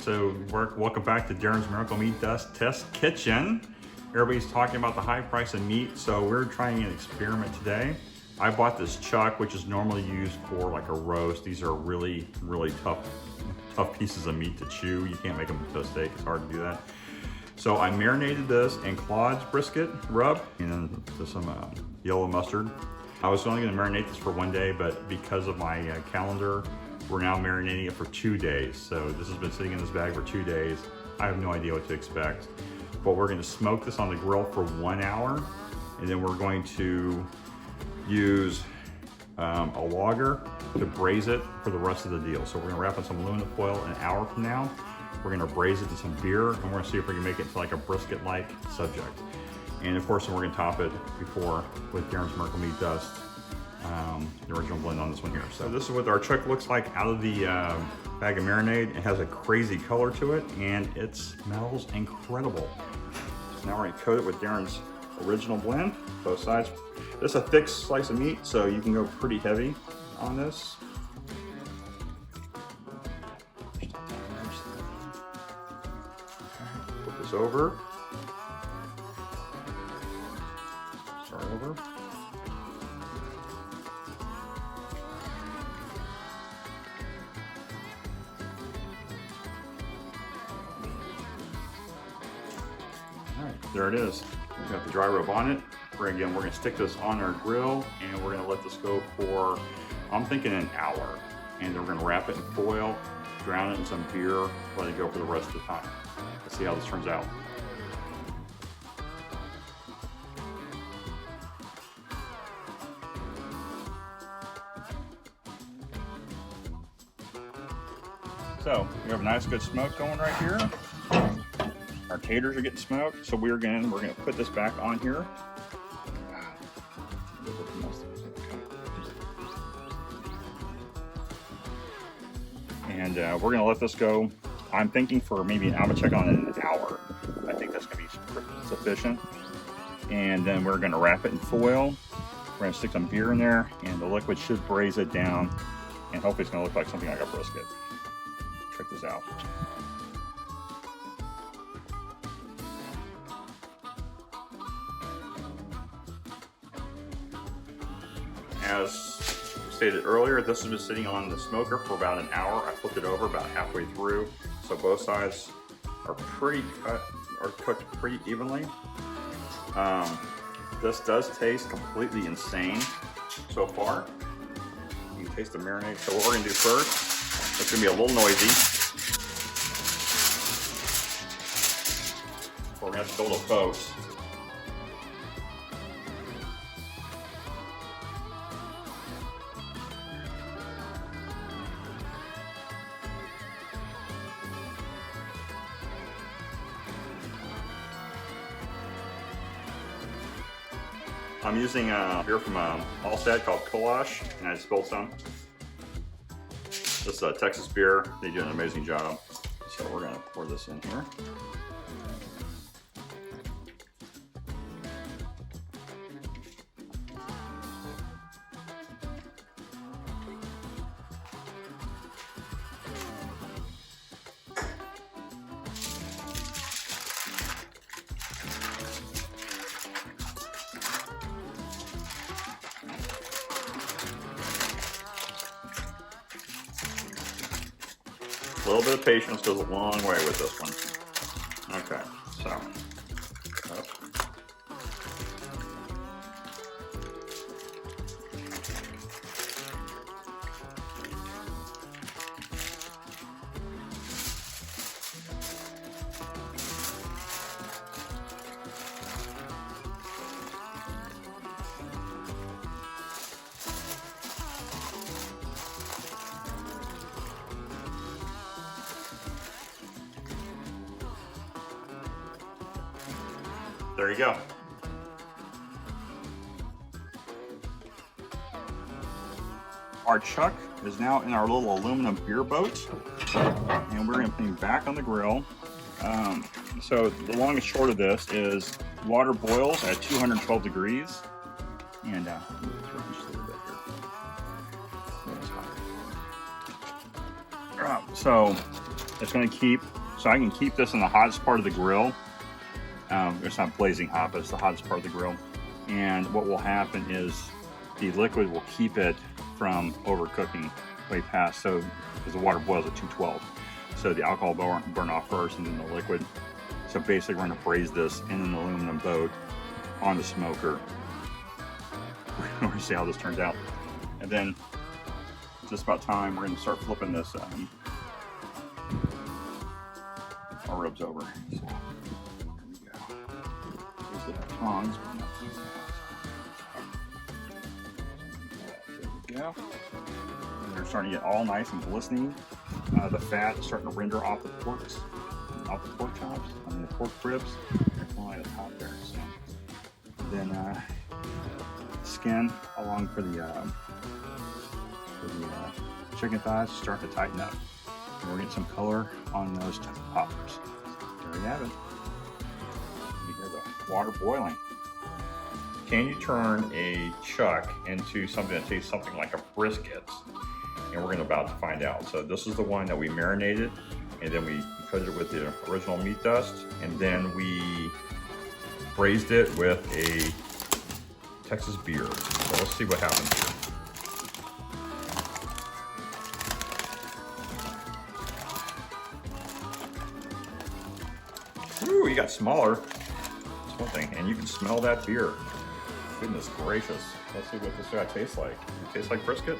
So welcome back to Deron's Miracle Meat Dust Test Kitchen. Everybody's talking about the high price of meat, so we're trying an experiment today. I bought this chuck, which is normally used for like a roast. These are really, really tough pieces of meat to chew. You can't make them into a steak, it's hard to do that. So I marinated this in Claude's brisket rub and then some yellow mustard. I was only gonna marinate this for 1 day, but because of my calendar, we're now marinating it for 2 days. So this has been sitting in this bag for 2 days. I have no idea what to expect, but we're gonna smoke this on the grill for 1 hour, and then we're going to use a logger to braise it for the rest of the deal. So we're gonna wrap in some aluminum foil an hour from now. We're gonna braise it in some beer, and we're gonna see if we can make it into like a brisket-like subject. And of course, we're gonna top it before with Deron's Miracle Meat Dust, the original blend on this one here. So this is what our chuck looks like out of the bag of marinade. It has a crazy color to it, and it smells incredible. So now we're gonna coat it with Deron's original blend, both sides. This is a thick slice of meat, so you can go pretty heavy on this. Put this over. Start over. Alright, there it is. We've got the dry rub on it. We're gonna stick this on our grill, and we're gonna let this go for, I'm thinking, an hour. And then we're gonna wrap it in foil, drown it in some beer, let it go for the rest of the time. Let's see how this turns out. So we have a nice good smoke going right here. Our taters are getting smoked, so we're gonna put this back on here. And we're gonna let this go. I'm thinking for maybe I'm gonna check on it in an hour. I think that's gonna be sufficient. And then we're gonna wrap it in foil. We're gonna stick some beer in there, and the liquid should braise it down. And hopefully it's gonna look like something like a brisket. Check this out. As stated earlier, this has been sitting on the smoker for about an hour. I flipped it over about halfway through, so both sides are cooked pretty evenly. This does taste completely insane so far. You can taste the marinade. So what we're gonna do first, it's gonna be a little noisy. We're gonna have to build a post. I'm using a beer from Allstat called Kolash, and I spilled some. This is a Texas beer. They do an amazing job. So we're gonna pour this in here. A little bit of patience goes a long way with this one. Okay, so. There you go. Our chuck is now in our little aluminum beer boat, and we're gonna put him back on the grill. So the long and short of this is water boils at 212 degrees, and so it's gonna keep So I can keep this in the hottest part of the grill. It's not blazing hot, but it's the hottest part of the grill. And what will happen is the liquid will keep it from overcooking way past. So, because the water boils at 212. So the alcohol will burn off first and then the liquid. So basically we're gonna braise this in an aluminum boat on the smoker. We're gonna see how this turns out. And then, just about time, we're gonna start flipping this our ribs over. So, here we go. These are the tongs. There we go. And they're starting to get all nice and glistening. The fat is starting to render off the pork chops, I mean the pork ribs. They're falling at the top there. So then skin along for the chicken thighs start to tighten up. And we're getting some color on those poppers. There you have it. You hear the water boiling. Can you turn a chuck into something that tastes something like a brisket? And we're about to find out. So this is the one that we marinated, and then we coated it with the original meat dust, and then we braised it with a Texas beer. So let's see what happens here. Ooh, you got smaller. That's one thing, and you can smell that beer. Goodness gracious. Let's see what this guy tastes like. Does it taste like brisket?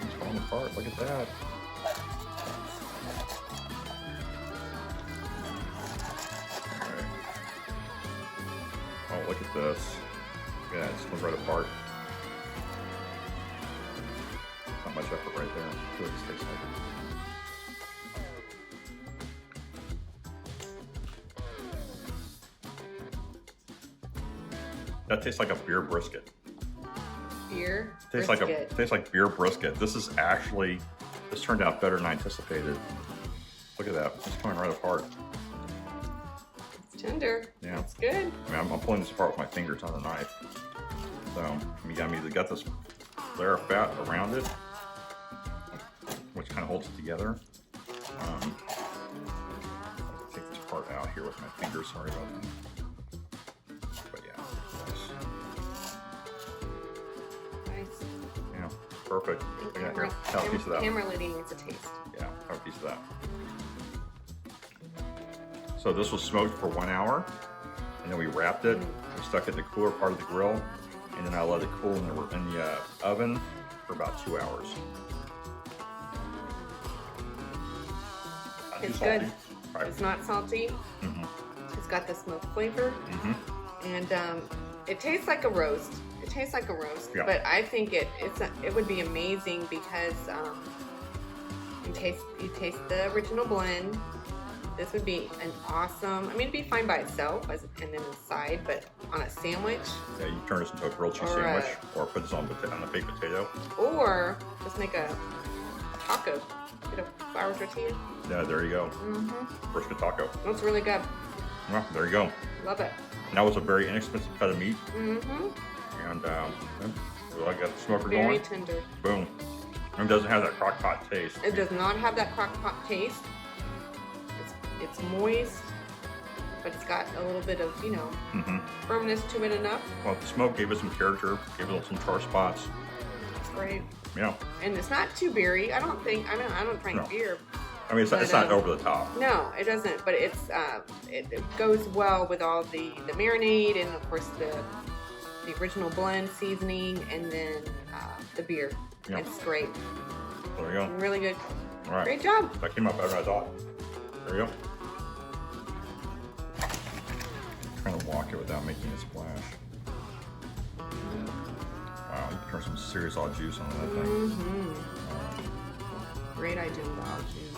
It's falling apart. Look at that. Right. Oh, look at this. Yeah, it just comes right apart. Not much effort right there. See what this tastes like. That tastes like a beer brisket. Beer Tastes brisket. tastes like beer brisket. This turned out better than I anticipated. Look at that. It's coming right apart. It's tender. Yeah. It's good. I mean, I'm pulling this apart with my fingers on the knife. So you got this layer of fat around it, which kind of holds it together. I'll take this part out here with my fingers. Sorry about that. But yeah. Nice. Yeah, perfect. And Yeah, here, have a piece of that. camera lady needs a taste. Yeah, have a piece of that. So this was smoked for 1 hour, and then we wrapped it. We stuck it in the cooler part of the grill, and then I let it cool in the oven for about 2 hours. Not too It's salty. good. Right. It's not salty. Mm-hmm. It's got the smoked flavor, Mm-hmm. and it tastes like a roast. It tastes like a roast, Yeah. but I think it would be amazing because you taste the original blend. This would be an awesome. I mean, it'd be fine by itself and then a side, but on a sandwich. Yeah, you can turn this into a grilled cheese Or sandwich, or put this on a baked potato. Or just make a taco. Get a flour tortilla. Yeah, there you go. Mm-hmm. Brisket taco. That's really good. Well, there you go. Love it. And that was a very inexpensive cut of meat. Mm-hmm. And I got the smoker Very going. tender. Boom. And it doesn't have that crock pot taste. It does not have that crock pot taste. It's moist, but it's got a little bit of, Mm-hmm. firmness to it enough. Well, the smoke gave it some character, gave it some char spots. It's great. Yeah. And it's not too beery. I don't drink No. beer. I mean, it's But, not over the top. No, it doesn't. But it's it goes well with all the marinade and of course the original blend seasoning and then the beer. Yeah. It's great. There you go. Really good. All right. Great job. That came out better than I thought. There you go. Trying to walk it without making a splash. Wow, you can turn some serious odd juice on that thing. Mm-hmm. Great idea with the juice.